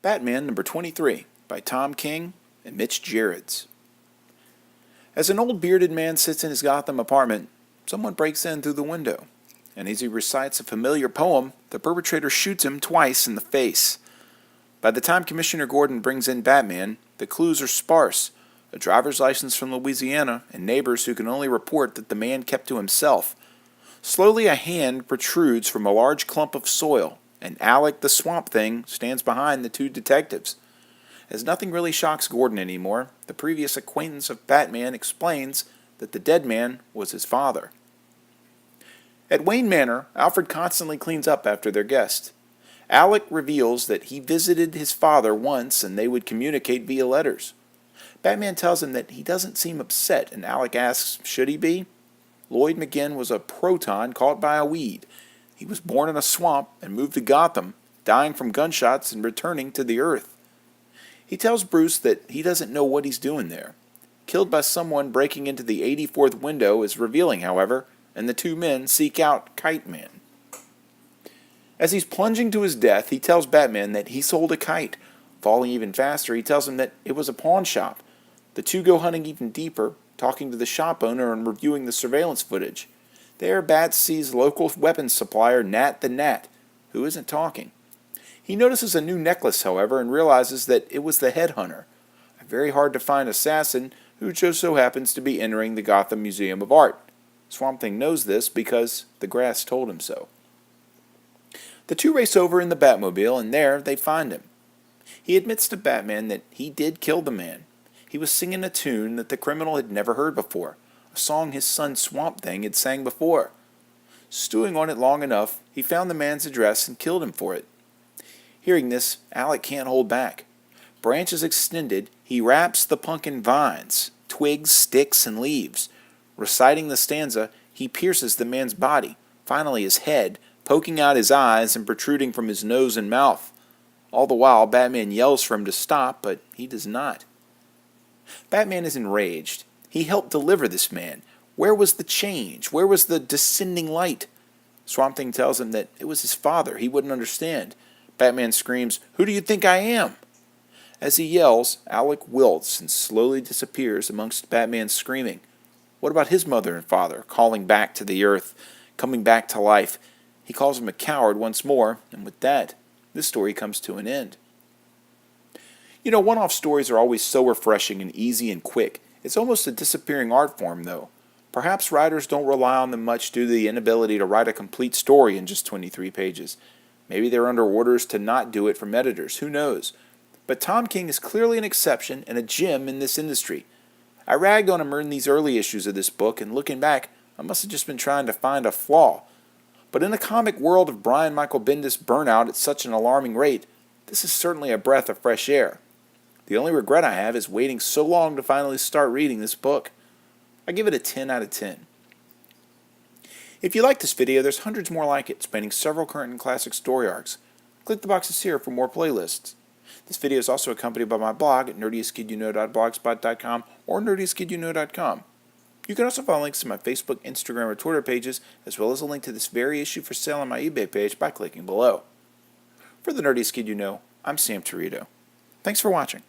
Batman number 23 by Tom King and Mitch Gerads. As an old bearded man sits in his Gotham apartment, someone breaks in through the window, and as he recites a familiar poem, the perpetrator shoots him twice in the face. By the time Commissioner Gordon brings in Batman, the clues are sparse: a driver's license from Louisiana and neighbors who can only report that the man kept to himself. Slowly a hand protrudes from a large clump of soil, and Alec the Swamp Thing stands behind the two detectives. As nothing really shocks Gordon anymore, the previous acquaintance of Batman explains that the dead man was his father. At Wayne Manor, Alfred constantly cleans up after their guest. Alec reveals that he visited his father once and they would communicate via letters. Batman tells him that he doesn't seem upset, and Alec asks, should he be? Lloyd McGann was a proton caught by a weed. He was born in a swamp and moved to Gotham, dying from gunshots and returning to the Earth. He tells Bruce that he doesn't know what he's doing there. Killed by someone breaking into the 84th window is revealing, however, and the two men seek out Kite Man. As he's plunging to his death, he tells Batman that he sold a kite. Falling even faster, he tells him that it was a pawn shop. The two go hunting even deeper, talking to the shop owner and reviewing the surveillance footage. There, Bat sees local weapons supplier Nat the Gnat, who isn't talking. He notices a new necklace, however, and realizes that it was the headhunter, a very hard-to-find assassin who just so happens to be entering the Gotham Museum of Art. Swamp Thing knows this because the grass told him so. The two race over in the Batmobile, and there they find him. He admits to Batman that he did kill the man. He was singing a tune that the criminal had never heard before, a song his son Swamp Thing had sang before. Stewing on it long enough, he found the man's address and killed him for it. Hearing this, Alec can't hold back. Branches extended, he wraps the punk in vines, twigs, sticks, and leaves. Reciting the stanza, he pierces the man's body, finally his head, poking out his eyes and protruding from his nose and mouth. All the while, Batman yells for him to stop, but he does not. Batman is enraged. He helped deliver this man. Where was the change? Where was the descending light? Swamp Thing tells him that it was his father. He wouldn't understand. Batman screams, "Who do you think I am?" As he yells, Alec wilts and slowly disappears amongst Batman's screaming. What about his mother and father, calling back to the earth, coming back to life? He calls him a coward once more, and with that, this story comes to an end. You know, one-off stories are always so refreshing and easy and quick. It's almost a disappearing art form, though. Perhaps writers don't rely on them much due to the inability to write a complete story in just 23 pages. Maybe they're under orders to not do it from editors, who knows? But Tom King is clearly an exception and a gem in this industry. I ragged on him in these early issues of this book, and looking back, I must have just been trying to find a flaw. But in the comic world of Brian Michael Bendis' burnout at such an alarming rate, this is certainly a breath of fresh air. The only regret I have is waiting so long to finally start reading this book. I give it a 10 out of 10. If you like this video, there's hundreds more like it, spanning several current and classic story arcs. Click the boxes here for more playlists. This video is also accompanied by my blog at nerdiestkidyouknow.blogspot.com or nerdiestkidyouknow.com. You can also find links to my Facebook, Instagram, or Twitter pages, as well as a link to this very issue for sale on my eBay page by clicking below. For the Nerdiest Kid You Know, I'm Sam Torito. Thanks for watching.